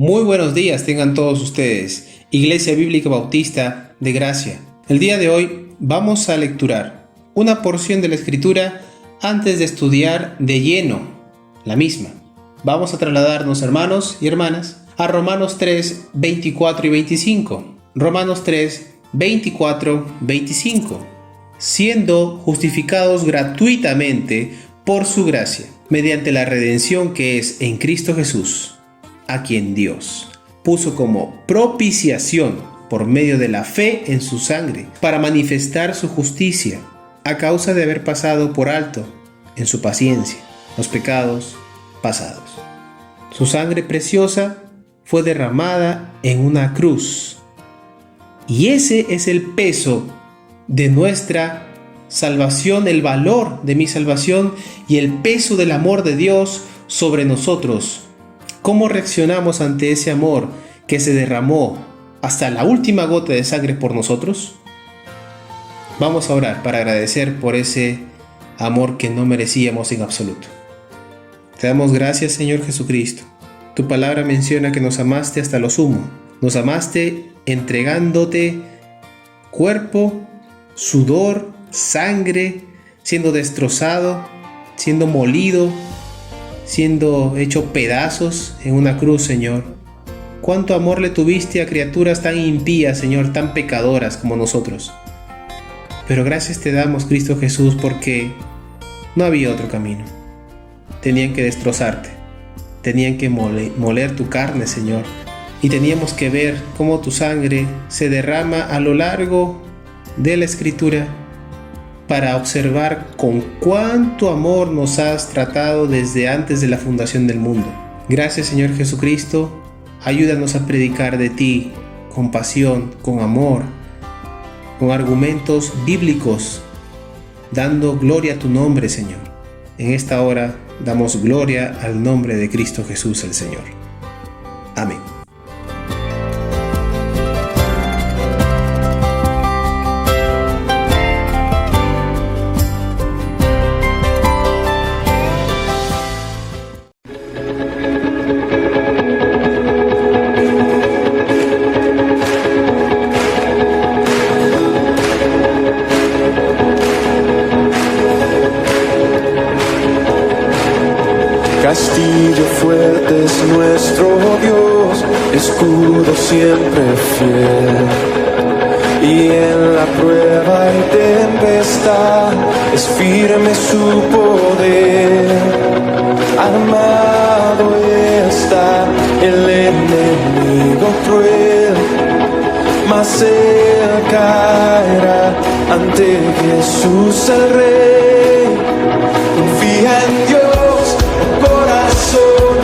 Muy buenos días tengan todos ustedes, Iglesia Bíblica Bautista de Gracia. El día de hoy vamos a lecturar una porción de la Escritura antes de estudiar de lleno la misma. Vamos a trasladarnos, hermanos y hermanas, a Romanos 3, 24 y 25. Romanos 3, 24, 25. Siendo justificados gratuitamente por su gracia, mediante la redención que es en Cristo Jesús, a quien Dios puso como propiciación por medio de la fe en su sangre, para manifestar su justicia, a causa de haber pasado por alto, en su paciencia, los pecados pasados. Su sangre preciosa fue derramada en una cruz, y ese es el peso de nuestra salvación, el valor de mi salvación y el peso del amor de Dios sobre nosotros. ¿Cómo reaccionamos ante ese amor que se derramó hasta la última gota de sangre por nosotros? Vamos a orar para agradecer por ese amor que no merecíamos en absoluto. Te damos gracias, Señor Jesucristo. Tu palabra menciona que nos amaste hasta lo sumo. Nos amaste entregándote cuerpo, sudor, sangre, siendo destrozado, siendo molido, siendo hecho pedazos en una cruz, Señor. Cuánto amor le tuviste a criaturas tan impías, Señor, tan pecadoras como nosotros. Pero gracias te damos, Cristo Jesús, porque no había otro camino. Tenían que destrozarte, tenían que moler tu carne, Señor, y teníamos que ver cómo tu sangre se derrama a lo largo de la Escritura, para observar con cuánto amor nos has tratado desde antes de la fundación del mundo. Gracias, Señor Jesucristo. Ayúdanos a predicar de ti con pasión, con amor, con argumentos bíblicos, dando gloria a tu nombre, Señor. en esta hora damos gloria al nombre de Cristo Jesús el Señor. Amén. Castillo fuerte es nuestro Dios, escudo siempre fiel. Y en la prueba y tempestad es firme su poder. Armado está el enemigo cruel, mas él caerá ante Jesús el Rey. Confía en Dios, corazón,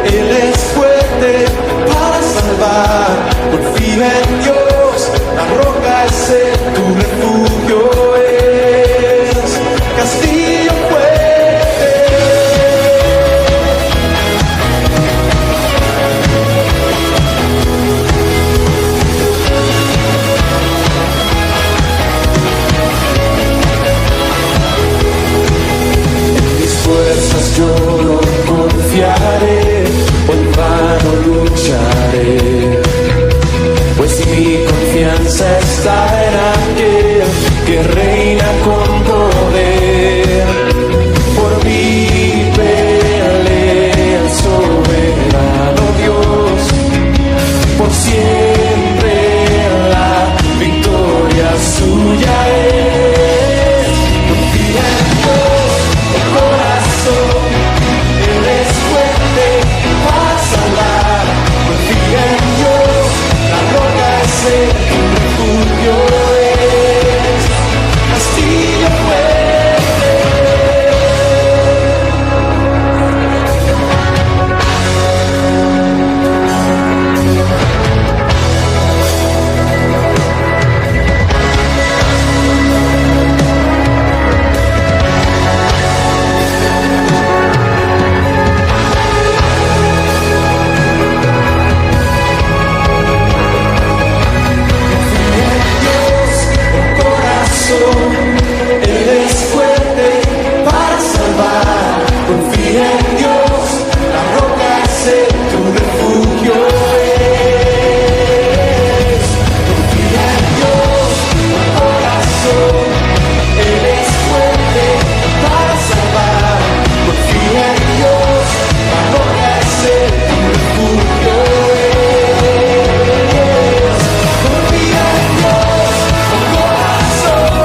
Él es fuerte para salvar. Confía en Dios, la roca es tu refugio, es castillo fuerte. En mis fuerzas yo no confiaré, o en vano lucharé, pues mi confianza está en aquel que reina con poder. Por mí pelea el soberano Dios, por siempre la victoria suya es. Confía en Dios, el corazón, Él es fuerte para salvar. Confía en Dios, la roca es tu refugio, es castillo fuerte. Él es fuerte para salvar. Confía en Dios, la roca es tu refugio, es. Confía en Dios, tu corazón. Él es fuerte para salvar. Confía en Dios, la roca es tu refugio, es. Confía en Dios, tu corazón.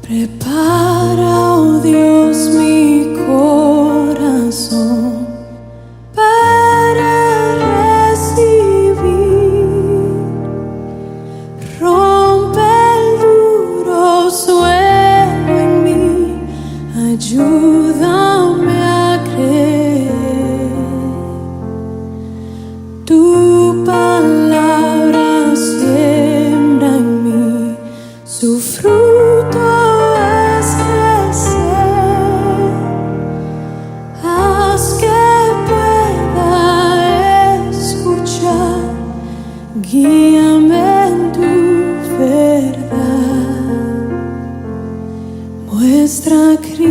Prepara, oh Dios, mi corazón para recibir. Rompe el duro suelo en mí, ayúdame a creer. Tu palabra siembra en mí su fruto. Guíame en tu verdad, muestra a Cristo,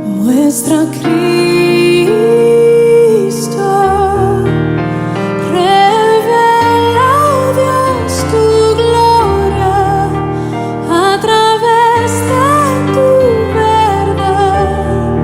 muestra a Cristo, revela, oh Dios, tu gloria a través de tu verdad.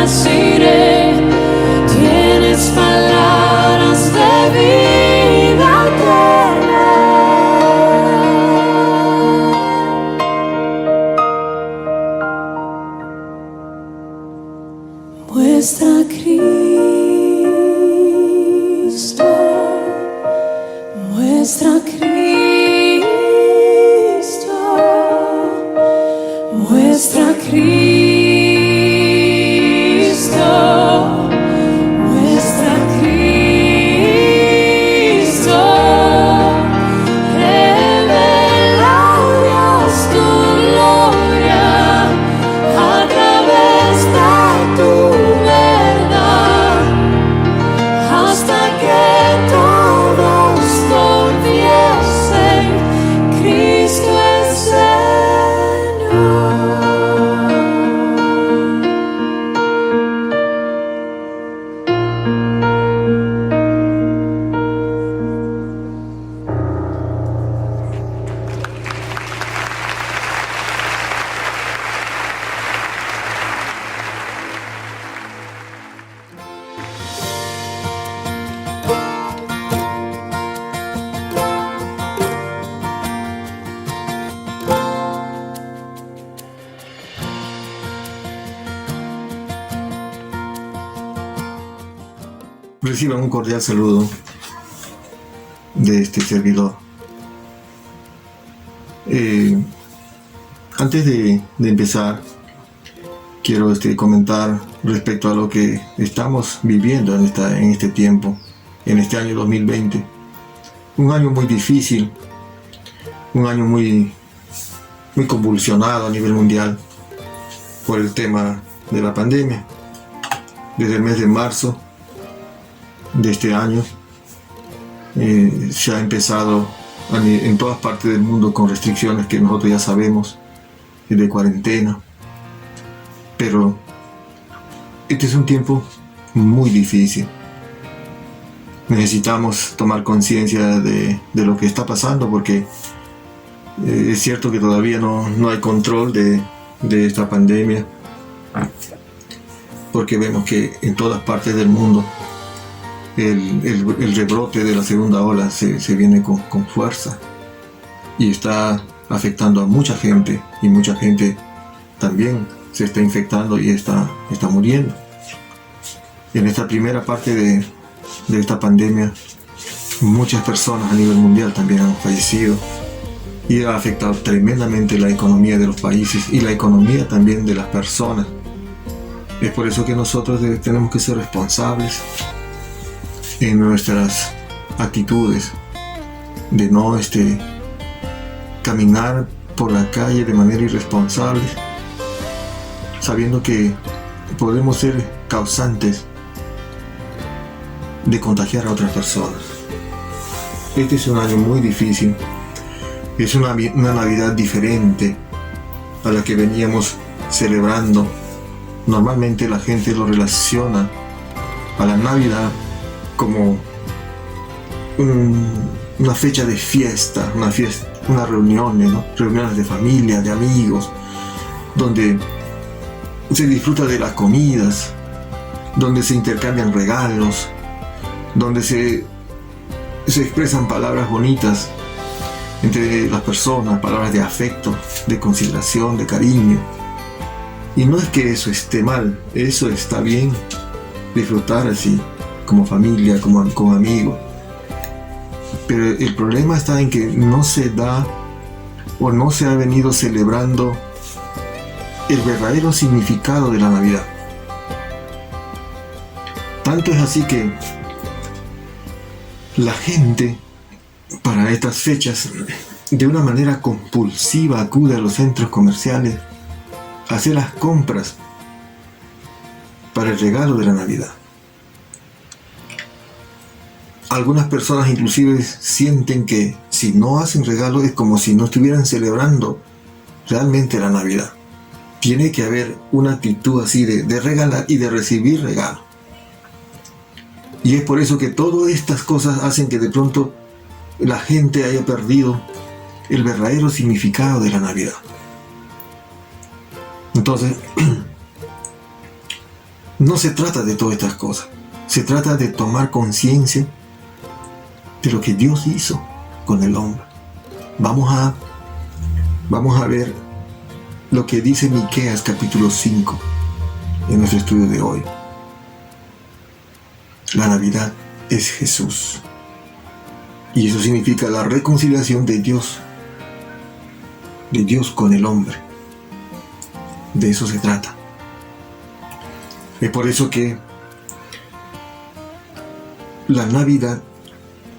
asiré. Tienes palabras de vida eterna. Muestra a Cristo, muestra a Cristo, muestra a Cristo, muestra a Cristo, revela Dios tu gloria a través de tu verdad, hasta que todos confiesen, Cristo es Señor. Reciban un cordial saludo de este servidor. Antes de empezar, quiero comentar respecto a lo que estamos viviendo en este tiempo, en este año 2020. Un año muy difícil, un año muy convulsionado a nivel mundial por el tema de la pandemia. Desde el mes de marzo de este año se ha empezado en todas partes del mundo con restricciones que nosotros ya sabemos, de cuarentena, pero este es un tiempo muy difícil. Necesitamos tomar conciencia de lo que está pasando, porque es cierto que todavía no hay control de esta pandemia, porque vemos que en todas partes del mundo el rebrote de la segunda ola se viene con fuerza y está afectando a mucha gente, y mucha gente también se está infectando y está muriendo. En esta primera parte de esta pandemia, muchas personas a nivel mundial también han fallecido y ha afectado tremendamente la economía de los países y la economía también de las personas. Es por eso que nosotros tenemos que ser responsables en nuestras actitudes, de no caminar por la calle de manera irresponsable, sabiendo que podemos ser causantes de contagiar a otras personas. Este es un año muy difícil, es una Navidad diferente a la que veníamos celebrando. Normalmente la gente lo relaciona a la Navidad como una fecha de fiesta, unas reuniones, ¿no? Reuniones de familia, de amigos, donde se disfruta de las comidas, donde se intercambian regalos, donde se expresan palabras bonitas entre las personas, palabras de afecto, de consideración, de cariño. Y no es que eso esté mal, eso está bien, disfrutar así, como familia, como amigos. Pero el problema está en que no se da o no se ha venido celebrando el verdadero significado de la Navidad. Tanto es así que la gente para estas fechas de una manera compulsiva acude a los centros comerciales a hacer las compras para el regalo de la Navidad. Algunas personas inclusive sienten que si no hacen regalo es como si no estuvieran celebrando realmente la Navidad. Tiene que haber una actitud así de regalar y de recibir regalo. Y es por eso que todas estas cosas hacen que de pronto la gente haya perdido el verdadero significado de la Navidad. Entonces, no se trata de todas estas cosas. Se trata de tomar conciencia de lo que Dios hizo con el hombre. Vamos a ver lo que dice Miqueas capítulo 5 en nuestro estudio de hoy. La Navidad es Jesús. Y eso significa la reconciliación de Dios con el hombre. De eso se trata. Es por eso que la Navidad,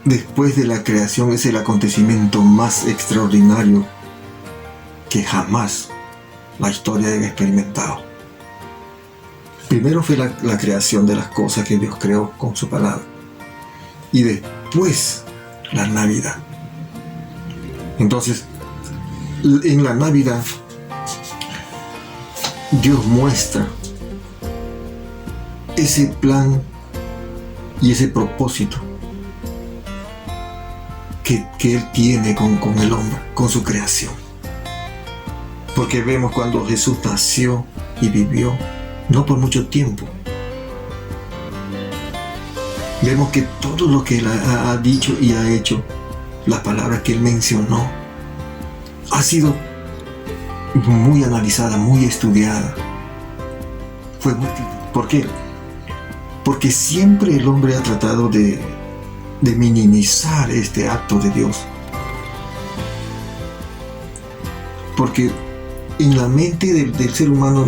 después de la creación, es el acontecimiento más extraordinario que jamás la historia haya experimentado. Primero fue la creación de las cosas que Dios creó con su palabra. Y después la Navidad. Entonces, en la Navidad, Dios muestra ese plan y ese propósito que Él tiene con el hombre, con su creación. Porque vemos cuando Jesús nació y vivió, no por mucho tiempo. Vemos que todo lo que Él ha dicho y ha hecho, las palabras que Él mencionó, ha sido muy analizada, muy estudiada. ¿Por qué? Porque siempre el hombre ha tratado de minimizar este acto de Dios. Porque en la mente del ser humano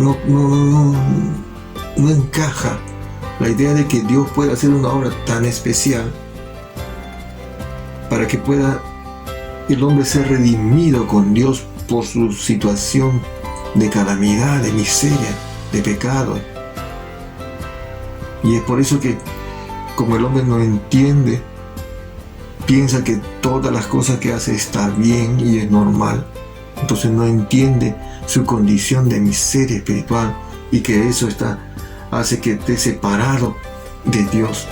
no encaja la idea de que Dios pueda hacer una obra tan especial para que pueda el hombre ser redimido con Dios por su situación de calamidad, de miseria, de pecado. Y es por eso que, como el hombre no entiende, piensa que todas las cosas que hace está bien y es normal, entonces no entiende su condición de miseria espiritual y que eso hace que esté separado de Dios.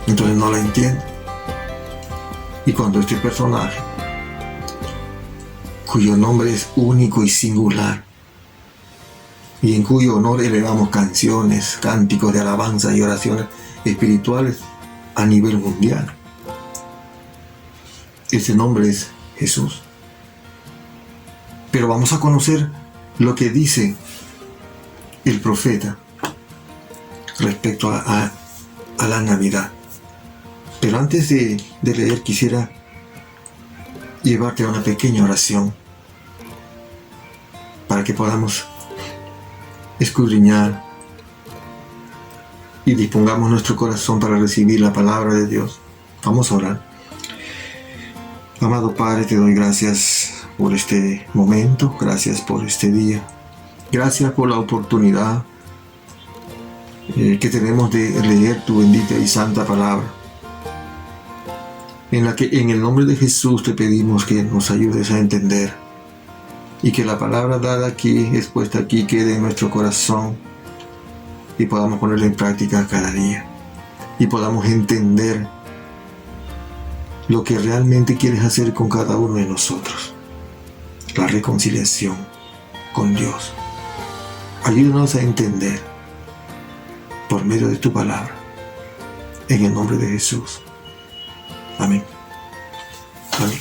Entonces no la entiende. Y cuando este personaje, cuyo nombre es único y singular, y en cuyo honor elevamos canciones, cánticos de alabanza y oraciones espirituales a nivel mundial, ese nombre es Jesús. Pero vamos a conocer lo que dice el profeta respecto a la Navidad. Pero antes de leer, quisiera llevarte a una pequeña oración para que podamos escudriñar y dispongamos nuestro corazón para recibir la palabra de Dios. Vamos a orar. Amado Padre, te doy gracias por este momento, gracias por este día, gracias por la oportunidad que tenemos de leer tu bendita y santa palabra, en la que en el nombre de Jesús te pedimos que nos ayudes a entender y que la palabra dada aquí, expuesta aquí, quede en nuestro corazón y podamos ponerla en práctica cada día y podamos entender lo que realmente quieres hacer con cada uno de nosotros, la reconciliación con Dios. Ayúdanos a entender por medio de tu palabra, en el nombre de Jesús. Amén. Amén.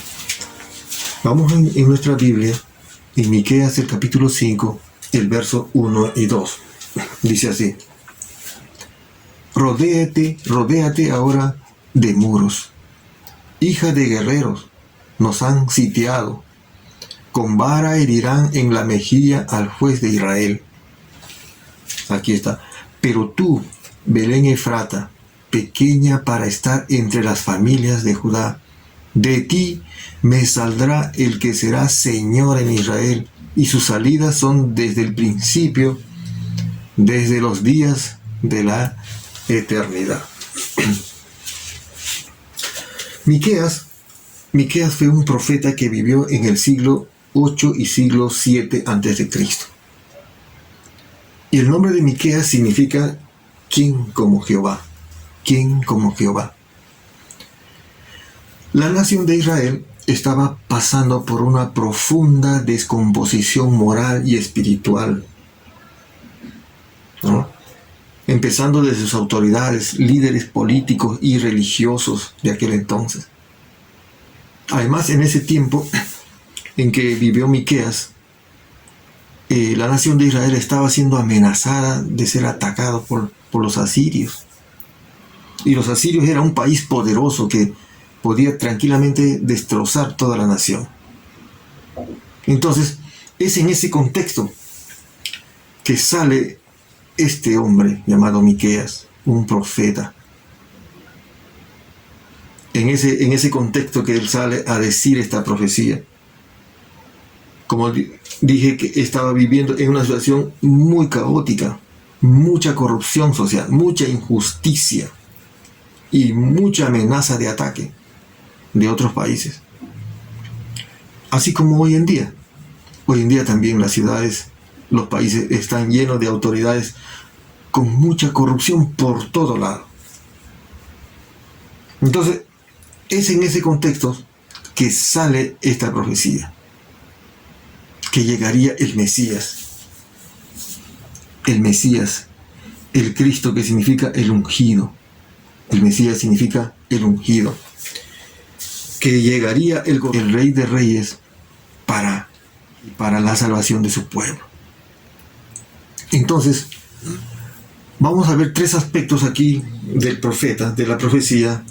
Vamos en nuestra Biblia, en Miqueas el capítulo 5, el verso 1 y 2. Dice así: Rodéate ahora de muros, hija de guerreros, nos han sitiado, con vara herirán en la mejilla al juez de Israel. Aquí está. Pero tú, Belén Efrata, pequeña para estar entre las familias de Judá, de ti me saldrá el que será Señor en Israel, y sus salidas son desde el principio, desde los días de la eternidad. Miqueas fue un profeta que vivió en el siglo 8 y siglo 7 a.C. Y el nombre de Miqueas significa ¿quién como Jehová? ¿Quién como Jehová? La nación de Israel estaba pasando por una profunda descomposición moral y espiritual, ¿no? empezando desde sus autoridades, líderes políticos y religiosos de aquel entonces. Además, en ese tiempo en que vivió Miqueas, la nación de Israel estaba siendo amenazada de ser atacado por los asirios. Y los asirios era un país poderoso que podía tranquilamente destrozar toda la nación. Entonces, es en ese contexto que sale este hombre llamado Miqueas, un profeta. En ese contexto que él sale a decir esta profecía. Como dije, que estaba viviendo en una situación muy caótica, mucha corrupción social, mucha injusticia y mucha amenaza de ataque de otros países. Así como hoy en día. Hoy en día también las ciudades, los países están llenos de autoridades con mucha corrupción por todo lado. Entonces, es en ese contexto que sale esta profecía, que llegaría el Mesías, el Cristo, que significa el ungido. El Mesías significa el ungido, que llegaría el Rey de Reyes para la salvación de su pueblo. Entonces, vamos a ver 3 aspectos aquí del profeta, de la profecía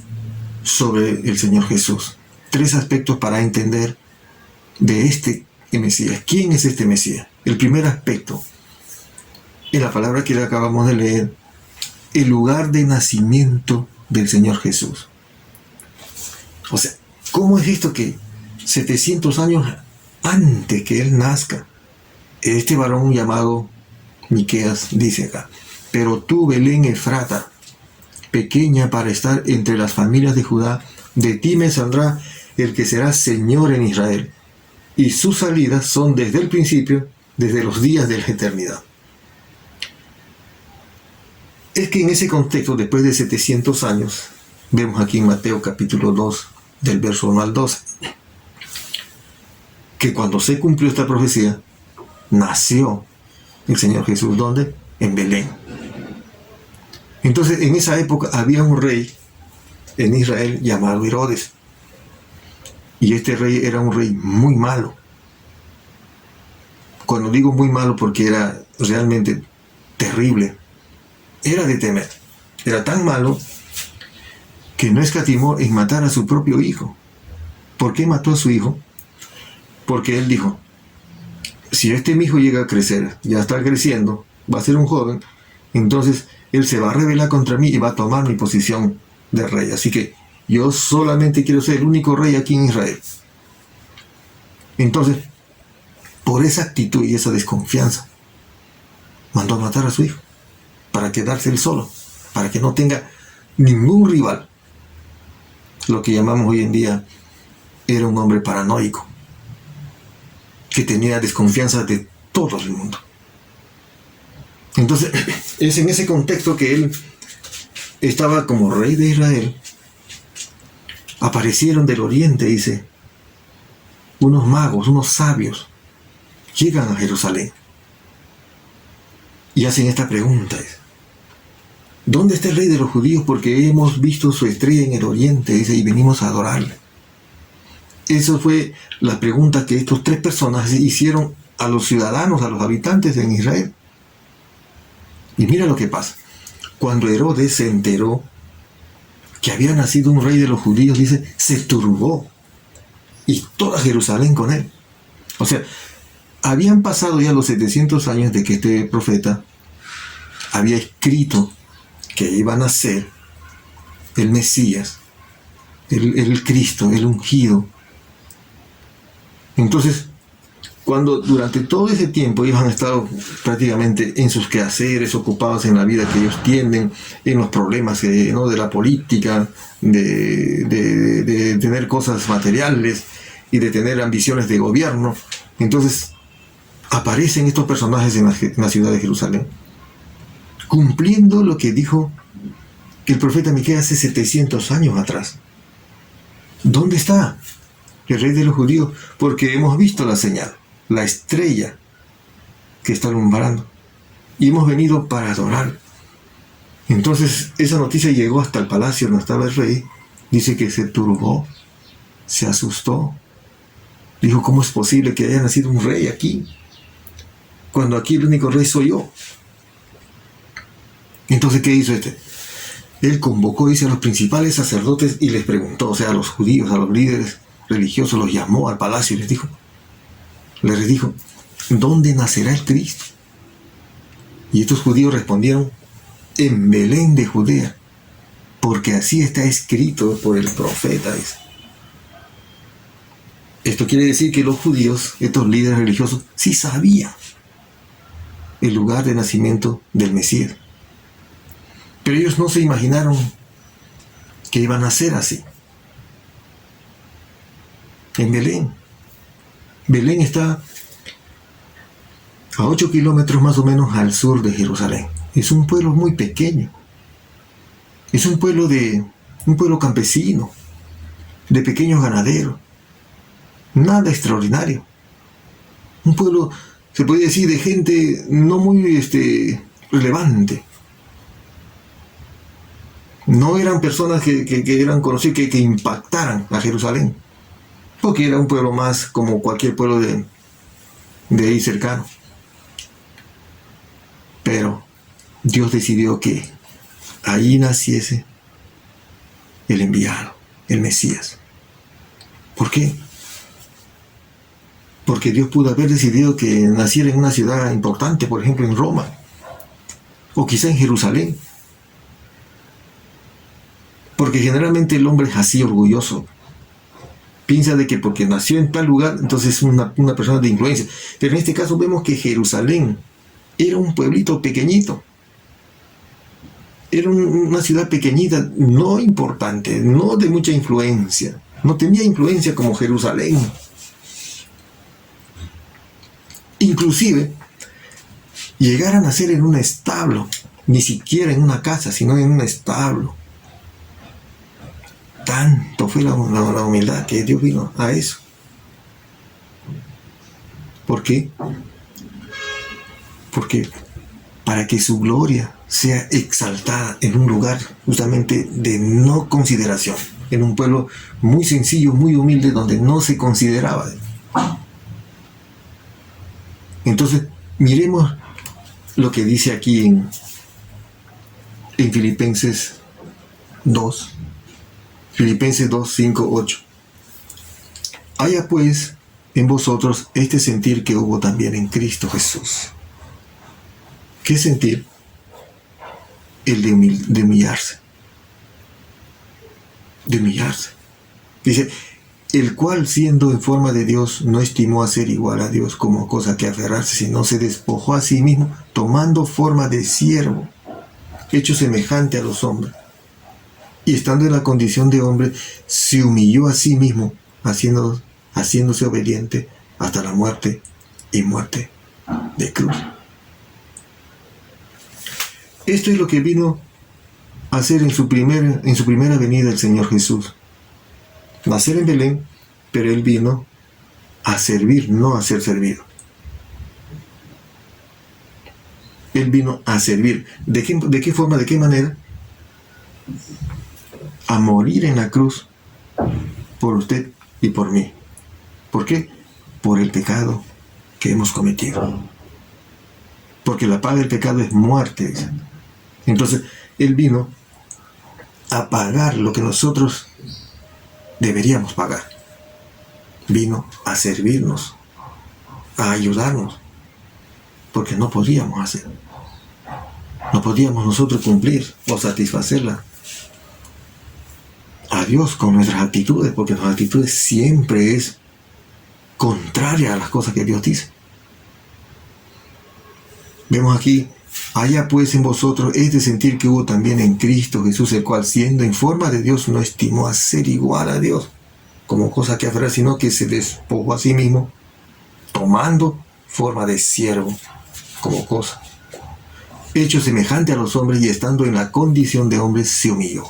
sobre el Señor Jesús. 3 aspectos para entender de este Mesías. ¿Quién es este Mesías? El primer aspecto, en la palabra que le acabamos de leer, el lugar de nacimiento del Señor Jesús. O sea, ¿cómo es esto que 700 años antes que Él nazca, este varón llamado Miqueas dice acá: pero tú, Belén Efrata, pequeña para estar entre las familias de Judá, de ti me saldrá el que será Señor en Israel, y sus salidas son desde el principio, desde los días de la eternidad. Es que en ese contexto, después de 700 años, vemos aquí en Mateo capítulo 2, del verso 1 al 12, que cuando se cumplió esta profecía, nació el Señor Jesús. ¿Dónde? En Belén. Entonces, en esa época había un rey en Israel llamado Herodes. Y este rey era un rey muy malo. Cuando digo muy malo, porque era realmente terrible. Era de temer. Era tan malo que no escatimó en matar a su propio hijo. ¿Por qué mató a su hijo? Porque él dijo: si mi hijo llega a crecer, ya está creciendo, va a ser un joven, entonces él se va a rebelar contra mí y va a tomar mi posición de rey. Así que yo solamente quiero ser el único rey aquí en Israel. Entonces, por esa actitud y esa desconfianza, mandó a matar a su hijo, para quedarse él solo, para que no tenga ningún rival. Lo que llamamos hoy en día, era un hombre paranoico, que tenía desconfianza de todo el mundo. Entonces, es en ese contexto que él estaba como rey de Israel. Aparecieron del oriente, dice, unos magos, unos sabios, llegan a Jerusalén y hacen esta pregunta: ¿dónde está el rey de los judíos? Porque hemos visto su estrella en el oriente, dice, y venimos a adorarle. Eso fue la pregunta que estos 3 personajes hicieron a los ciudadanos, a los habitantes en Israel. Y mira lo que pasa. Cuando Herodes se enteró que había nacido un rey de los judíos, dice, se turbó, y toda Jerusalén con él. O sea, habían pasado ya los 700 años de que este profeta había escrito que iba a nacer el Mesías, el Cristo, el ungido. Entonces, cuando durante todo ese tiempo ellos han estado prácticamente en sus quehaceres, ocupados en la vida que ellos tienen, en los problemas ¿no? de la política, de tener cosas materiales y de tener ambiciones de gobierno, entonces aparecen estos personajes en la ciudad de Jerusalén, cumpliendo lo que dijo el profeta Miqueas hace 700 años atrás. ¿Dónde está el rey de los judíos? Porque hemos visto la señal, la estrella que está alumbrando, y hemos venido para adorar. Entonces esa noticia llegó hasta el palacio donde estaba el rey. Dice que se turbó, se asustó. Dijo, ¿cómo es posible que haya nacido un rey aquí? Cuando aquí el único rey soy yo. Entonces, ¿qué hizo este? Él convocó, dice, a los principales sacerdotes y les preguntó, o sea, a los judíos, a los líderes religiosos, los llamó al palacio y les dijo, ¿dónde nacerá el Cristo? Y estos judíos respondieron, en Belén de Judea, porque así está escrito por el profeta. Dice. Esto quiere decir que los judíos, estos líderes religiosos, sí sabían el lugar de nacimiento del Mesías. Pero ellos no se imaginaron que iban a ser así. En Belén. Belén está a 8 kilómetros más o menos al sur de Jerusalén. Es un pueblo muy pequeño. Es un pueblo campesino, de pequeños ganaderos. Nada extraordinario. Un pueblo, se puede decir, de gente no muy relevante. No eran personas que eran conocidas, que impactaran a Jerusalén, porque era un pueblo más como cualquier pueblo de ahí cercano. Pero Dios decidió que allí naciese el enviado, el Mesías. ¿Por qué? Porque Dios pudo haber decidido que naciera en una ciudad importante, por ejemplo en Roma, o quizá en Jerusalén. Porque generalmente el hombre es así, orgulloso. Piensa de que porque nació en tal lugar, entonces es una persona de influencia. Pero en este caso vemos que Jerusalén era un pueblito pequeñito. Era una ciudad pequeñita, no importante, no de mucha influencia. No tenía influencia como Jerusalén. Inclusive, llegar a nacer en un establo, ni siquiera en una casa, sino en un establo. Tanto fue la humildad que Dios vino a eso. ¿Por qué? Porque para que su gloria sea exaltada en un lugar justamente de no consideración, en un pueblo muy sencillo, muy humilde, donde no se consideraba. Entonces, miremos lo que dice aquí en Filipenses 2. Filipenses 2, 5, 8. Haya pues en vosotros este sentir que hubo también en Cristo Jesús. ¿Qué sentir? El de humillarse. De humillarse. Dice, el cual siendo en forma de Dios no estimó a ser igual a Dios como cosa que aferrarse, sino se despojó a sí mismo, tomando forma de siervo, hecho semejante a los hombres. Y estando en la condición de hombre, se humilló a sí mismo, haciéndose obediente hasta la muerte y muerte de cruz. Esto es lo que vino a hacer en su primera venida el Señor Jesús. Nacer en Belén, pero Él vino a servir, no a ser servido. Él vino a servir. ¿De qué forma, de qué manera? A morir en la cruz por usted y por mí. ¿Por qué? Por el pecado que hemos cometido. Porque la paga del pecado es muerte. Entonces, Él vino a pagar lo que nosotros deberíamos pagar. Vino a servirnos, a ayudarnos, porque no podíamos hacer. No podíamos nosotros cumplir o satisfacerla a Dios con nuestras actitudes, porque nuestras actitudes siempre es contraria a las cosas que Dios dice. Vemos aquí, haya pues en vosotros este sentir que hubo también en Cristo Jesús, el cual siendo en forma de Dios no estimó a ser igual a Dios como cosa que aferrar, sino que se despojó a sí mismo, tomando forma de siervo como cosa, hecho semejante a los hombres, y estando en la condición de hombre se humilló.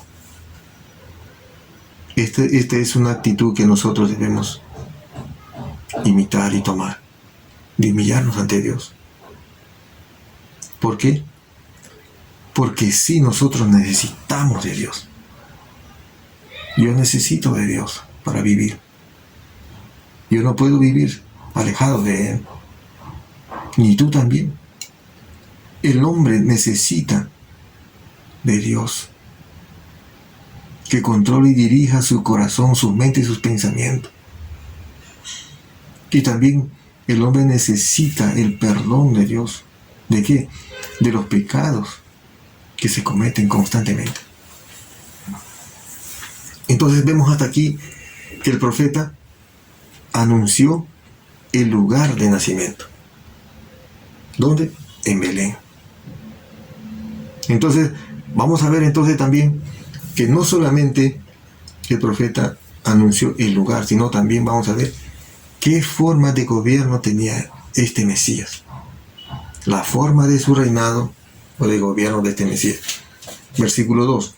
Esta es una actitud que nosotros debemos imitar y tomar, de humillarnos ante Dios. ¿Por qué? Porque sí, nosotros necesitamos de Dios. Yo necesito de Dios para vivir. Yo no puedo vivir alejado de Él. Ni tú también. El hombre necesita de Dios, que controle y dirija su corazón, su mente y sus pensamientos. Y también el hombre necesita el perdón de Dios. ¿De qué? De los pecados que se cometen constantemente. Entonces vemos hasta aquí que el profeta anunció el lugar de nacimiento. ¿Dónde? En Belén. Entonces vamos a ver entonces también que no solamente el profeta anunció el lugar, sino también vamos a ver qué forma de gobierno tenía este Mesías. La forma de su reinado o de gobierno de este Mesías. Versículo 2.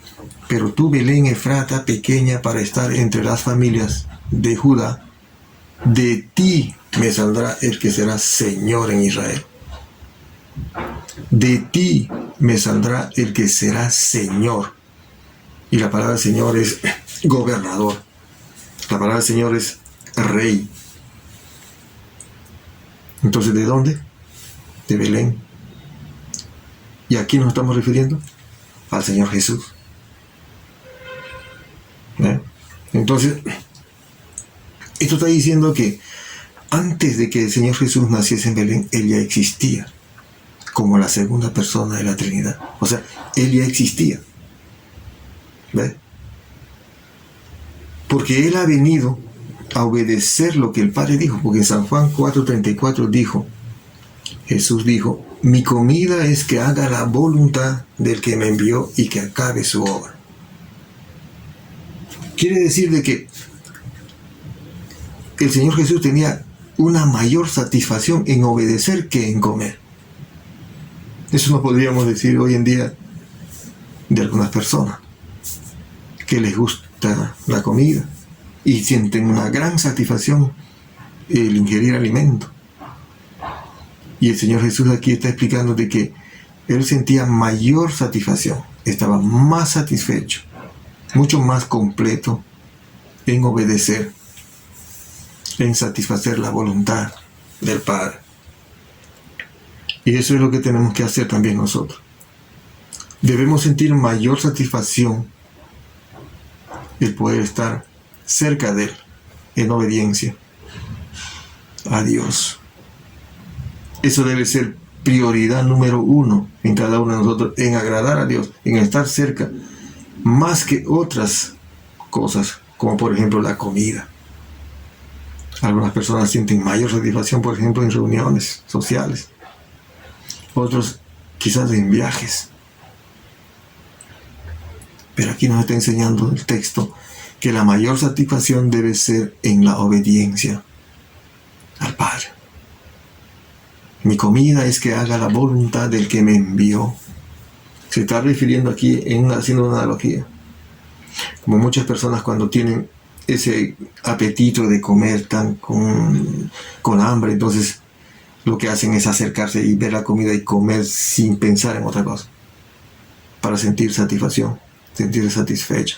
Pero tú, Belén Efrata, pequeña para estar entre las familias de Judá, de ti me saldrá el que será Señor en Israel. De ti me saldrá el que será Señor. Y la palabra Señor es gobernador. La palabra Señor es rey. Entonces, ¿de dónde? De Belén. ¿Y a quién nos estamos refiriendo? Al Señor Jesús. Entonces, esto está diciendo que antes de que el Señor Jesús naciese en Belén, Él ya existía como la segunda persona de la Trinidad. O sea, Él ya existía. ¿Ve? Porque Él ha venido a obedecer lo que el Padre dijo, porque en San Juan 4:34 dijo, Jesús dijo, mi comida es que haga la voluntad del que me envió y que acabe su obra. Quiere decir de que el Señor Jesús tenía una mayor satisfacción en obedecer que en comer. Eso no podríamos decir hoy en día de algunas personas que les gusta la comida y sienten una gran satisfacción el ingerir alimento. Y el Señor Jesús aquí está explicando de que Él sentía mayor satisfacción, estaba más satisfecho, mucho más completo en obedecer, en satisfacer la voluntad del Padre. Y eso es lo que tenemos que hacer también nosotros. Debemos sentir mayor satisfacción el poder estar cerca de Él, en obediencia a Dios. Eso debe ser prioridad número 1 en cada uno de nosotros, en agradar a Dios, en estar cerca, más que otras cosas, como por ejemplo la comida. Algunas personas sienten mayor satisfacción, por ejemplo, en reuniones sociales. Otros quizás en viajes. Pero aquí nos está enseñando el texto que la mayor satisfacción debe ser en la obediencia al Padre. Mi comida es que haga la voluntad del que me envió. Se está refiriendo aquí haciendo una analogía. Como muchas personas cuando tienen ese apetito de comer tan con hambre, entonces lo que hacen es acercarse y ver la comida y comer sin pensar en otra cosa, para sentir satisfacción, sentirse satisfecho.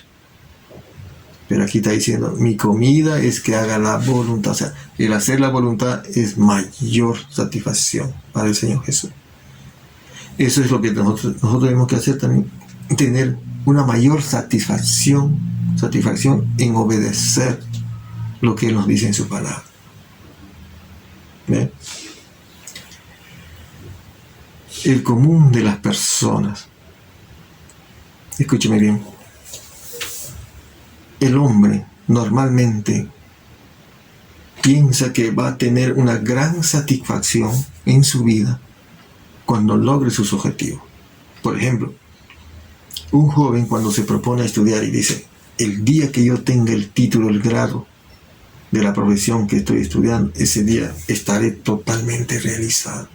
Pero aquí está diciendo, mi comida es que haga la voluntad. O sea, el hacer la voluntad es mayor satisfacción para el Señor Jesús. Eso es lo que nosotros tenemos que hacer también, tener una mayor satisfacción en obedecer lo que Él nos dice en su palabra. ¿Ve? El común de las personas, escúcheme bien, el hombre normalmente piensa que va a tener una gran satisfacción en su vida cuando logre sus objetivos. Por ejemplo, un joven cuando se propone a estudiar y dice, el día que yo tenga el título, el grado de la profesión que estoy estudiando, ese día estaré totalmente realizado.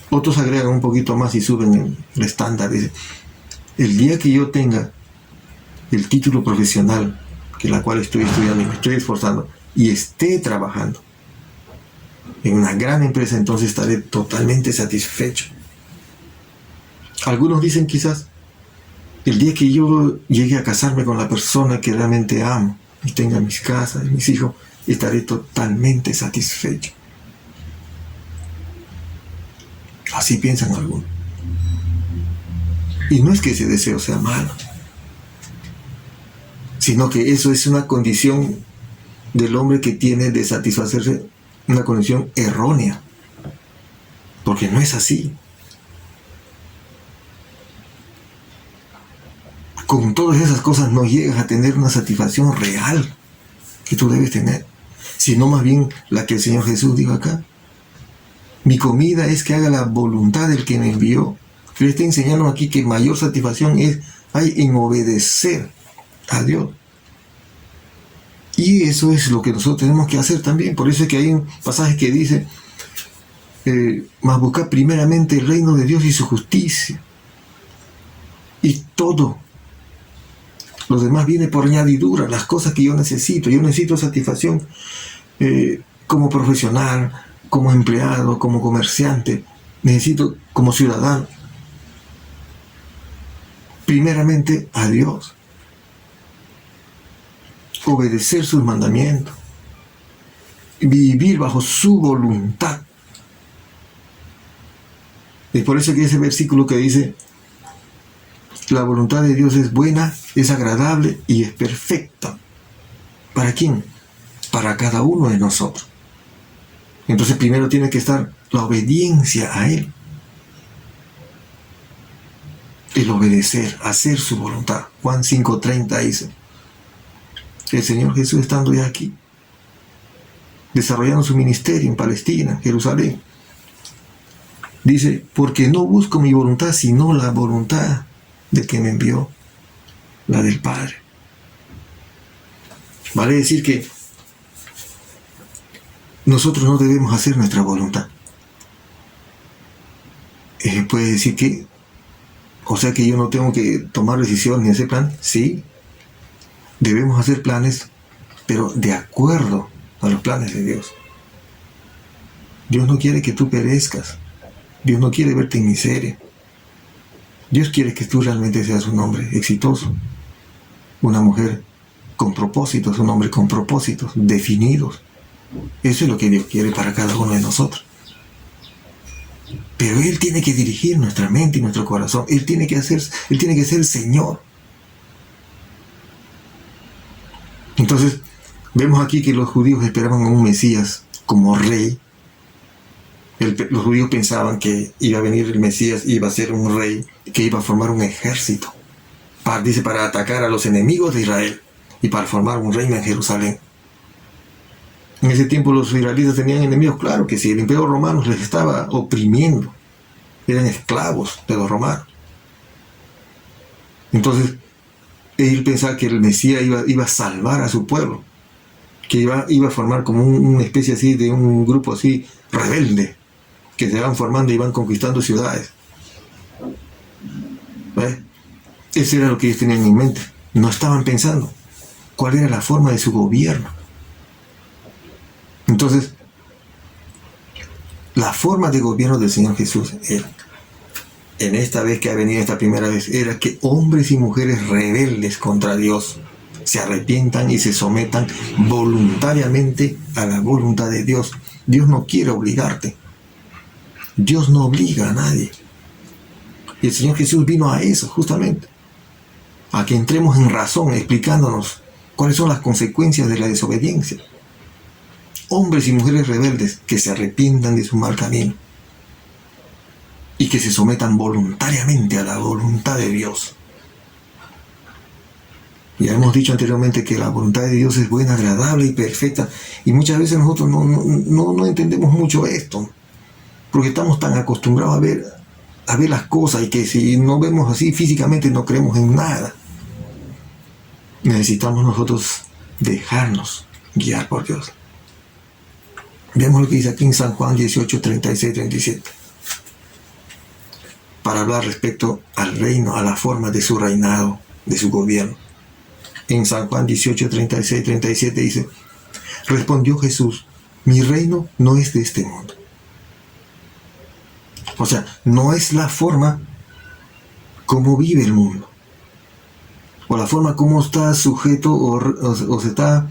Otros agregan un poquito más y suben el estándar. Dice, el día que yo tenga el título profesional, que la cual estoy estudiando y me estoy esforzando, y esté trabajando en una gran empresa, entonces estaré totalmente satisfecho. Algunos dicen quizás, el día que yo llegue a casarme con la persona que realmente amo y tenga mis casas y mis hijos, estaré totalmente satisfecho. Así piensan algunos. Y no es que ese deseo sea malo, sino que eso es una condición del hombre que tiene de satisfacerse, una condición errónea, porque no es así. Con todas esas cosas no llegas a tener una satisfacción real que tú debes tener, sino más bien la que el Señor Jesús dijo acá: mi comida es que haga la voluntad del que me envió. Le está enseñando aquí que mayor satisfacción hay en obedecer a Dios. Y eso es lo que nosotros tenemos que hacer también. Por eso es que hay un pasaje que dice, mas buscar primeramente el reino de Dios y su justicia. Y todo lo demás viene por añadidura, las cosas que yo necesito. Yo necesito satisfacción como profesional, como empleado, como comerciante. Necesito como ciudadano. Primeramente a Dios. Obedecer sus mandamientos. Vivir bajo su voluntad. Es por eso que ese versículo que dice, la voluntad de Dios es buena, es agradable y es perfecta. ¿Para quién? Para cada uno de nosotros. Entonces primero tiene que estar la obediencia a Él. El obedecer, hacer su voluntad. Juan 5:30 dice, el Señor Jesús estando ya aquí, desarrollando su ministerio en Palestina, en Jerusalén, dice, porque no busco mi voluntad, sino la voluntad de que me envió, la del Padre. Vale decir que nosotros no debemos hacer nuestra voluntad. Puede decir que, o sea que yo no tengo que tomar decisiones ni hacer plan. Sí, debemos hacer planes, pero de acuerdo a los planes de Dios. Dios no quiere que tú perezcas. Dios no quiere verte en miseria. Dios quiere que tú realmente seas un hombre exitoso, una mujer con propósitos, un hombre con propósitos definidos. Eso es lo que Dios quiere para cada uno de nosotros. Pero Él tiene que dirigir nuestra mente y nuestro corazón. Él tiene que ser el Señor. Entonces, vemos aquí que los judíos esperaban a un Mesías como rey. Los judíos pensaban que iba a venir el Mesías, iba a ser un rey, que iba a formar un ejército. Para atacar a los enemigos de Israel y para formar un reino en Jerusalén. En ese tiempo los israelitas tenían enemigos, claro que sí, el imperio romano les estaba oprimiendo. Eran esclavos de los romanos. Entonces, él pensaba que el Mesías iba a salvar a su pueblo, que iba a formar como una especie así de un grupo así rebelde, que se van formando y van conquistando ciudades. ¿Ves? Eso era lo que ellos tenían en mente. No estaban pensando cuál era la forma de su gobierno. Entonces, la forma de gobierno del Señor Jesús era, en esta vez que ha venido esta primera vez, era que hombres y mujeres rebeldes contra Dios se arrepientan y se sometan voluntariamente a la voluntad de Dios. Dios no quiere obligarte. Dios no obliga a nadie. Y el Señor Jesús vino a eso, justamente. A que entremos en razón, explicándonos cuáles son las consecuencias de la desobediencia. Hombres y mujeres rebeldes que se arrepientan de su mal camino y que se sometan voluntariamente a la voluntad de Dios. Ya hemos dicho anteriormente que la voluntad de Dios es buena, agradable y perfecta, y muchas veces nosotros no entendemos mucho esto, porque estamos tan acostumbrados a ver las cosas, y que si no vemos así físicamente no creemos en nada. Necesitamos nosotros dejarnos guiar por Dios. Vemos lo que dice aquí en San Juan 18, 36, 37. Para hablar respecto al reino, a la forma de su reinado, de su gobierno. En San Juan 18, 36, 37 dice, respondió Jesús, mi reino no es de este mundo. O sea, no es la forma cómo vive el mundo, o la forma como está sujeto o se está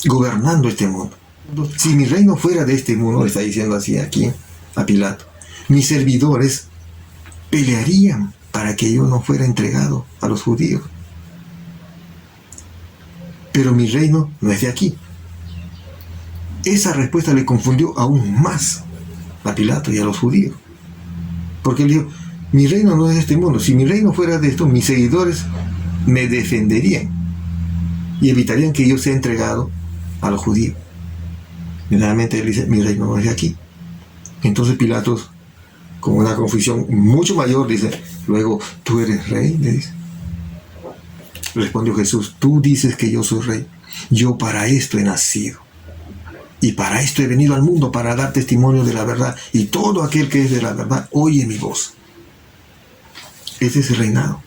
gobernando este mundo. Si mi reino fuera de este mundo, está diciendo así aquí a Pilato, mis servidores pelearían para que yo no fuera entregado a los judíos. Pero mi reino no es de aquí. Esa respuesta le confundió aún más a Pilato y a los judíos. Porque él dijo, mi reino no es de este mundo. Si mi reino fuera de esto, mis seguidores me defenderían y evitarían que yo sea entregado a los judíos. Generalmente él dice, mi reino no es de aquí. Entonces Pilatos, con una confusión mucho mayor, dice, luego, ¿tú eres rey? Le dice. Respondió Jesús, tú dices que yo soy rey. Yo para esto he nacido. Y para esto he venido al mundo, para dar testimonio de la verdad. Y todo aquel que es de la verdad, oye mi voz. Ese es el reinado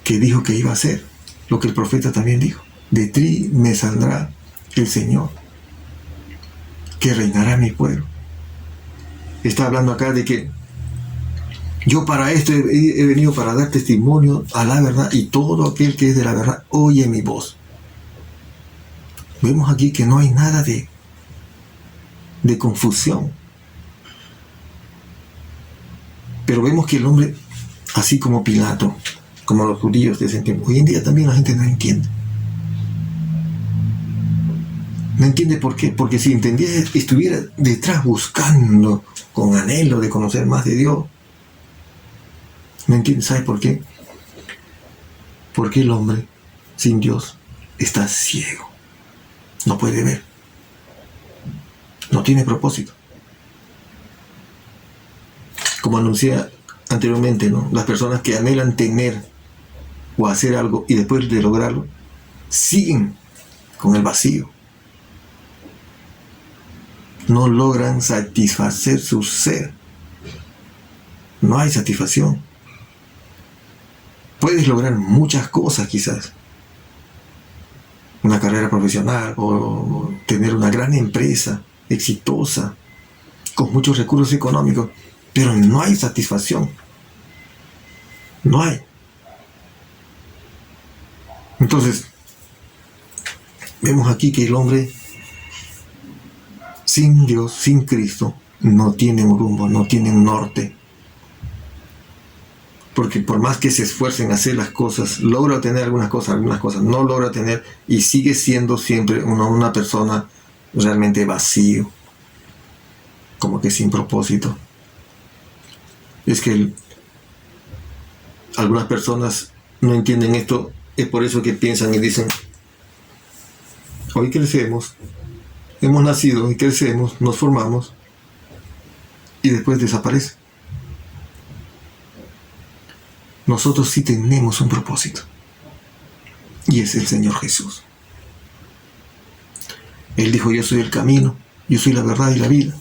que dijo que iba a ser. Lo que el profeta también dijo. De ti me saldrá el Señor, que reinará mi pueblo. Está hablando acá de que yo para esto he venido para dar testimonio a la verdad, y todo aquel que es de la verdad oye mi voz. Vemos aquí que no hay nada de confusión. Pero vemos que el hombre, así como Pilato, como los judíos de ese tiempo, hoy en día también la gente no entiende. No entiende por qué. Porque si entendiese, estuviera detrás buscando con anhelo de conocer más de Dios. No entiende. ¿Sabe por qué? Porque el hombre sin Dios está ciego. No puede ver. No tiene propósito. Como anuncié anteriormente, ¿no? Las personas que anhelan tener o hacer algo y después de lograrlo, siguen con el vacío. No logran satisfacer su ser. No hay satisfacción. Puedes lograr muchas cosas quizás. Una carrera profesional o tener una gran empresa exitosa, con muchos recursos económicos, pero no hay satisfacción. No hay. Entonces, vemos aquí que el hombre sin Dios, sin Cristo, no tiene un rumbo, no tiene un norte. Porque por más que se esfuercen a hacer las cosas, logra tener algunas cosas no logra tener, y sigue siendo siempre una persona realmente vacío, como que sin propósito. Es que algunas personas no entienden esto, es por eso que piensan y dicen, hoy crecemos, hemos nacido y crecemos, nos formamos, y después desaparece. Nosotros sí tenemos un propósito, y es el Señor Jesús. Él dijo, yo soy el camino, yo soy la verdad y la vida.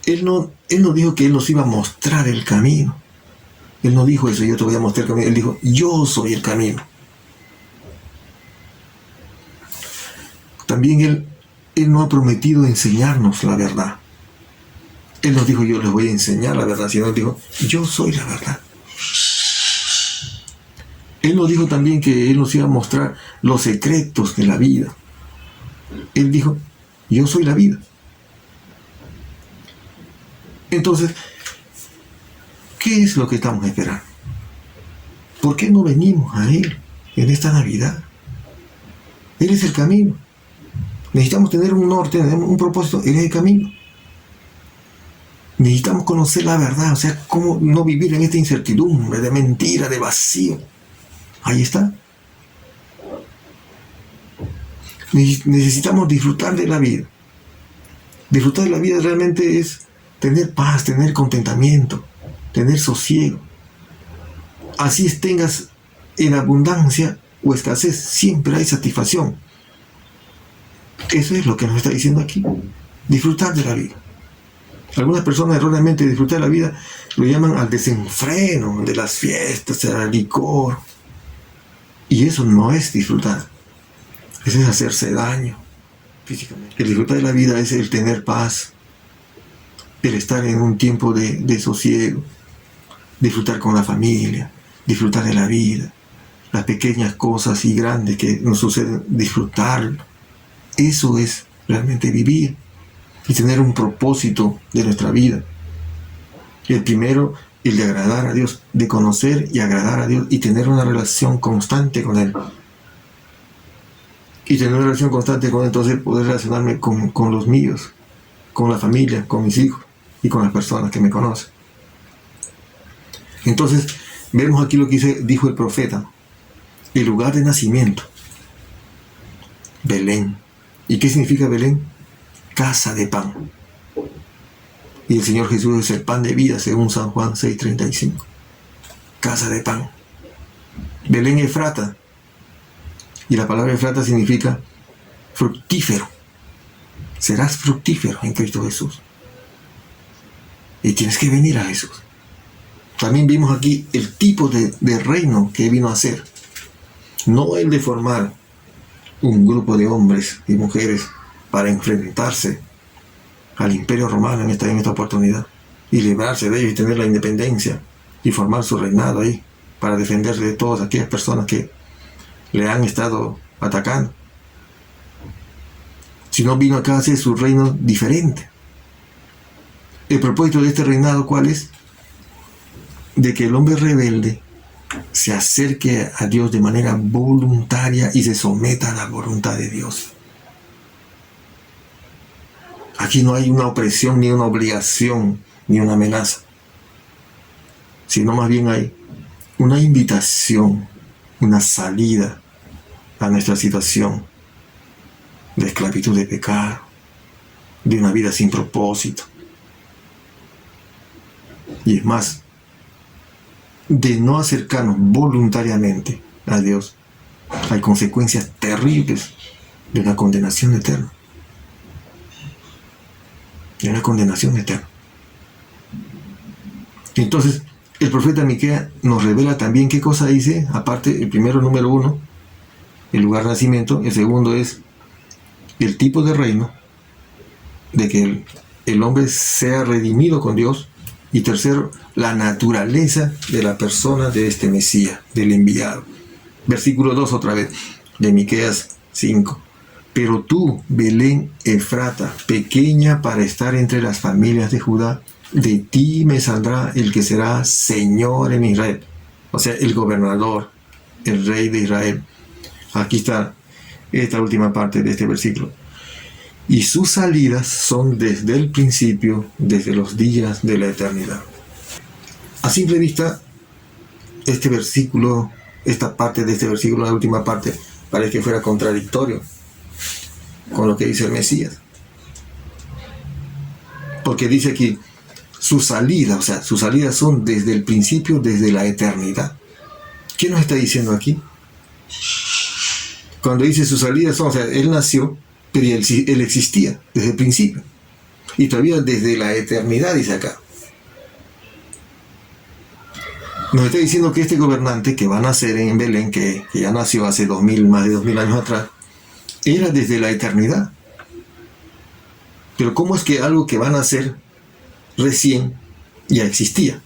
Él no dijo que Él nos iba a mostrar el camino. Él no dijo eso, yo te voy a mostrar el camino. Él dijo, yo soy el camino. También Él no ha prometido enseñarnos la verdad. Él nos dijo, yo les voy a enseñar la verdad, sino Él dijo, yo soy la verdad. Él nos dijo también que Él nos iba a mostrar los secretos de la vida. Él dijo, yo soy la vida. Entonces, ¿qué es lo que estamos esperando? ¿Por qué no venimos a Él en esta Navidad? Él es el camino. Necesitamos tener un norte, un propósito. Él es el camino. Necesitamos conocer la verdad, o sea, cómo no vivir en esta incertidumbre, de mentira, de vacío. Ahí está. Necesitamos disfrutar de la vida. Disfrutar de la vida realmente es tener paz, tener contentamiento, tener sosiego. Así tengas en abundancia o escasez, siempre hay satisfacción. Eso es lo que nos está diciendo aquí. Disfrutar de la vida. Algunas personas erróneamente disfrutar de la vida lo llaman al desenfreno de las fiestas, al licor. Y eso no es disfrutar. Eso es hacerse daño físicamente. El disfrutar de la vida es el tener paz, el estar en un tiempo de sosiego, disfrutar con la familia, disfrutar de la vida, las pequeñas cosas y grandes que nos suceden, disfrutar. Eso es realmente vivir y tener un propósito de nuestra vida. El primero, el de agradar a Dios, de conocer y agradar a Dios y tener una relación constante con Él. Y tener una relación constante con Él, entonces poder relacionarme con los míos, con la familia, con mis hijos y con las personas que me conocen. Entonces, vemos aquí lo que dijo el profeta. El lugar de nacimiento, Belén. ¿Y qué significa Belén? Casa de pan. Y el Señor Jesús es el pan de vida, según San Juan 6:35. Casa de pan. Belén Efrata. Y la palabra Efrata significa fructífero. Serás fructífero en Cristo Jesús. Y tienes que venir a Jesús. También vimos aquí el tipo de reino que vino a ser. No el de formar un grupo de hombres y mujeres para enfrentarse al Imperio Romano en esta oportunidad y librarse de ellos y tener la independencia y formar su reinado ahí para defenderse de todas aquellas personas que le han estado atacando. Sino vino acá a hacer su reino diferente. El propósito de este reinado, ¿cuál es? De que el hombre rebelde se acerque a Dios de manera voluntaria y se someta a la voluntad de Dios. Aquí no hay una opresión, ni una obligación, ni una amenaza, sino más bien hay una invitación, una salida a nuestra situación de esclavitud de pecado, de una vida sin propósito. Y es más, de no acercarnos voluntariamente a Dios, hay consecuencias terribles de una condenación eterna. De una condenación eterna. Entonces, el profeta Miqueas nos revela también qué cosa dice, aparte, el primero, número 1, el lugar de nacimiento, el segundo es el tipo de reino, de que el hombre sea redimido con Dios, y tercero, la naturaleza de la persona de este Mesías, del enviado. Versículo 2 otra vez, de Miqueas 5. Pero tú, Belén Efrata, pequeña para estar entre las familias de Judá, de ti me saldrá el que será Señor en Israel. O sea, el gobernador, el rey de Israel. Aquí está esta última parte de este versículo. Y sus salidas son desde el principio, desde los días de la eternidad. A simple vista, este versículo, esta parte de este versículo, la última parte, parece que fuera contradictorio con lo que dice el Mesías. Porque dice aquí, sus salidas, o sea, sus salidas son desde el principio, desde la eternidad. ¿Qué nos está diciendo aquí? Cuando dice sus salidas son, o sea, él nació, pero él existía desde el principio. Y todavía desde la eternidad, dice acá. Nos está diciendo que este gobernante que va a nacer en Belén, que ya nació hace más de 2000 años atrás, era desde la eternidad. Pero ¿cómo es que algo que va a nacer recién ya existía?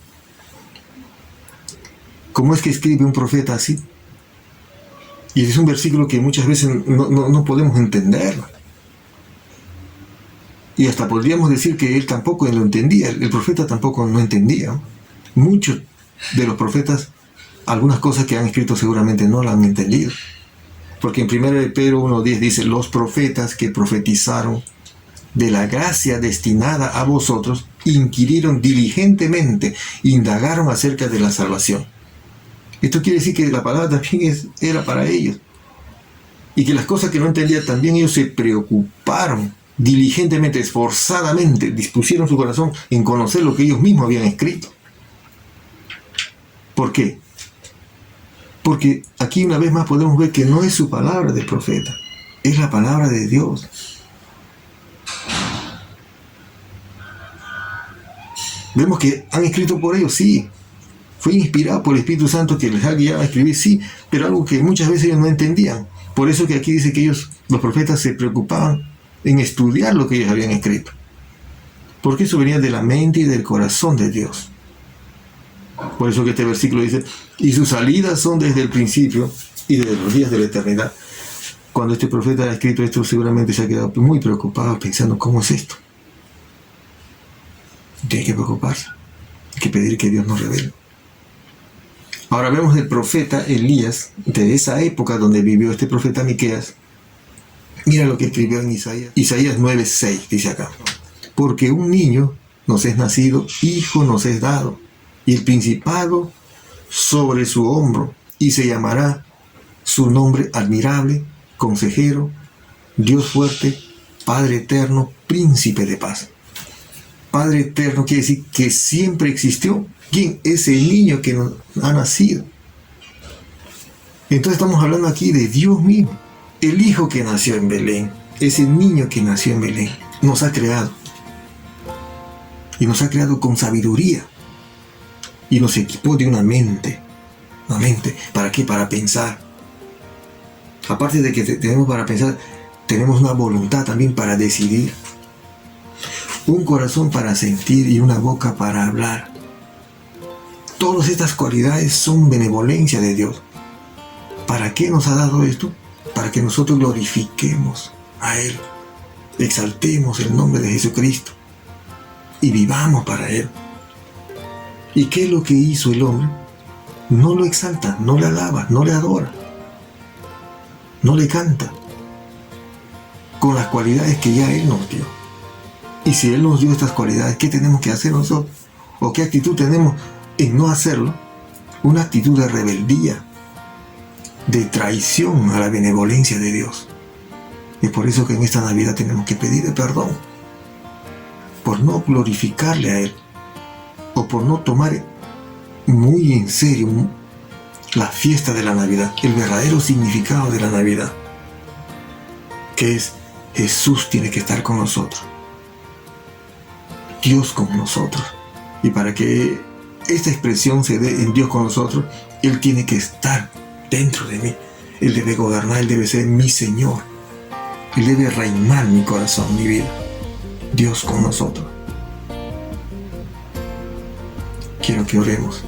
¿Cómo es que escribe un profeta así? Y es un versículo que muchas veces no podemos entenderlo. Y hasta podríamos decir que él tampoco lo entendía, el profeta tampoco no entendía. Muchos de los profetas, algunas cosas que han escrito seguramente no la han entendido. Porque en 1 Pedro 1:10 dice, los profetas que profetizaron de la gracia destinada a vosotros, inquirieron diligentemente, indagaron acerca de la salvación. Esto quiere decir que la palabra también era para ellos. Y que las cosas que no entendían también ellos se preocuparon diligentemente, esforzadamente, dispusieron su corazón en conocer lo que ellos mismos habían escrito. ¿Por qué? Porque aquí una vez más podemos ver que no es su palabra del profeta, es la palabra de Dios. Vemos que han escrito por ellos, sí. Fue inspirado por el Espíritu Santo que les ha guiado a escribir, sí, pero algo que muchas veces ellos no entendían. Por eso que aquí dice que ellos, los profetas, se preocupaban en estudiar lo que ellos habían escrito. Porque eso venía de la mente y del corazón de Dios. Por eso que este versículo dice, y sus salidas son desde el principio y desde los días de la eternidad. Cuando este profeta ha escrito esto, seguramente se ha quedado muy preocupado pensando, ¿cómo es esto? Tiene que preocuparse, hay que pedir que Dios nos revele. Ahora vemos el profeta Elías, de esa época donde vivió este profeta Miqueas. Mira lo que escribió en Isaías. Isaías 9:6 dice acá. Porque un niño nos es nacido, hijo nos es dado, y el principado sobre su hombro, y se llamará su nombre admirable, consejero, Dios fuerte, Padre eterno, príncipe de paz. Padre eterno quiere decir que siempre existió. ¿Quién es el niño que nos ha nacido? Entonces estamos hablando aquí de Dios mismo. El hijo que nació en Belén, ese niño que nació en Belén, nos ha creado. Y nos ha creado con sabiduría. Y nos equipó de una mente. Una mente. ¿Para qué? Para pensar. Aparte de que tenemos para pensar, tenemos una voluntad también para decidir. Un corazón para sentir y una boca para hablar. Todas estas cualidades son benevolencia de Dios. ¿Para qué nos ha dado esto? Para que nosotros glorifiquemos a Él, exaltemos el nombre de Jesucristo y vivamos para Él. ¿Y qué es lo que hizo el hombre? No lo exalta, no le alaba, no le adora, no le canta con las cualidades que ya Él nos dio. Y si Él nos dio estas cualidades, ¿qué tenemos que hacer nosotros? ¿O qué actitud tenemos en no hacerlo? Una actitud de rebeldía, de traición a la benevolencia de Dios. Es por eso que en esta Navidad tenemos que pedirle perdón por no glorificarle a Él, o por no tomar muy en serio la fiesta de la Navidad, el verdadero significado de la Navidad, que es Jesús tiene que estar con nosotros, Dios con nosotros. Y para que esta expresión se dé en Dios con nosotros, Él tiene que estar dentro de mí. Él debe gobernar, Él debe ser mi Señor. Él debe reinar mi corazón, mi vida. Dios con nosotros. Quiero que oremos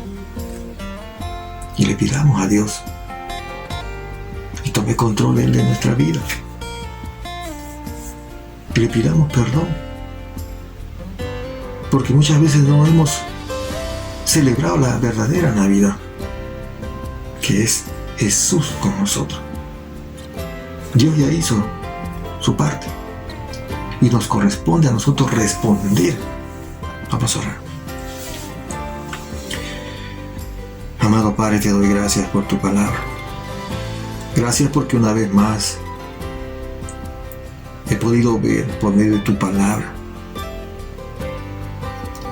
y le pidamos a Dios y tome control Él de nuestra vida. Y le pidamos perdón, porque muchas veces no hemos celebrado la verdadera Navidad, que es Jesús con nosotros. Dios ya hizo su parte y nos corresponde a nosotros responder. Vamos a orar. Amado Padre, te doy gracias por tu palabra. Gracias porque una vez más he podido ver por medio de tu palabra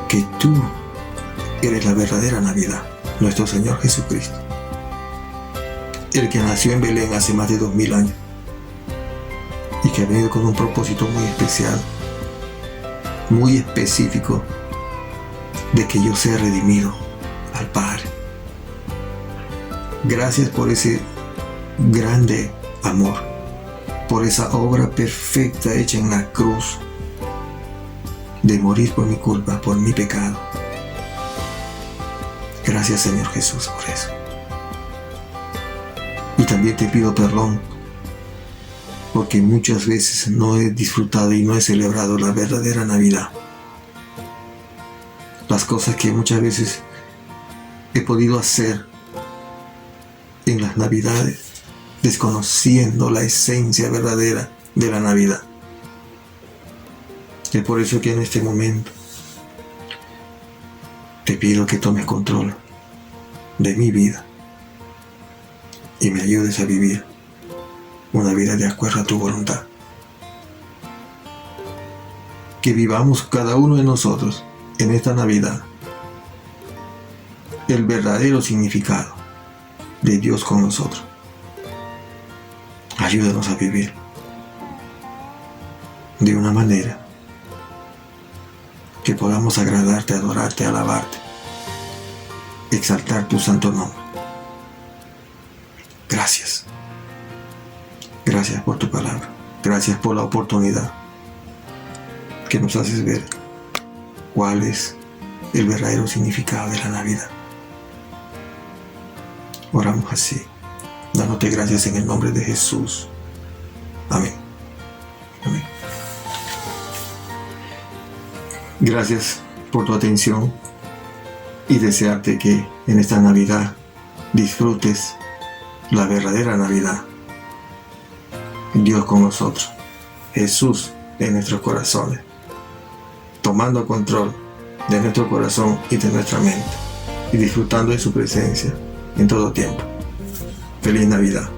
que tú eres la verdadera Navidad, nuestro Señor Jesucristo, el que nació en Belén hace más de 2000 años y que ha venido con un propósito muy especial, muy específico, de que yo sea redimido al Padre. Gracias por ese grande amor, por esa obra perfecta hecha en la cruz, de morir por mi culpa, por mi pecado. Gracias, Señor Jesús, por eso. Y también te pido perdón porque muchas veces no he disfrutado y no he celebrado la verdadera Navidad. Las cosas que muchas veces he podido hacer en las Navidades, desconociendo la esencia verdadera de la Navidad. Es por eso que en este momento te pido que tomes control de mi vida y me ayudes a vivir una vida de acuerdo a tu voluntad. Que vivamos cada uno de nosotros en esta Navidad el verdadero significado de Dios con nosotros. Ayúdanos a vivir de una manera que podamos agradarte, adorarte, alabarte, exaltar tu santo nombre. Gracias. Gracias por tu palabra. Gracias por la oportunidad que nos haces ver cuál es el verdadero significado de la Navidad. Oramos así, dándote gracias en el nombre de Jesús. Amén. Amén. Gracias por tu atención y desearte que en esta Navidad disfrutes la verdadera Navidad. Dios con nosotros, Jesús en nuestros corazones, tomando control de nuestro corazón y de nuestra mente y disfrutando de su presencia en todo tiempo. Feliz Navidad.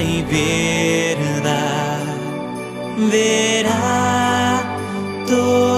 y verdad, verá todo.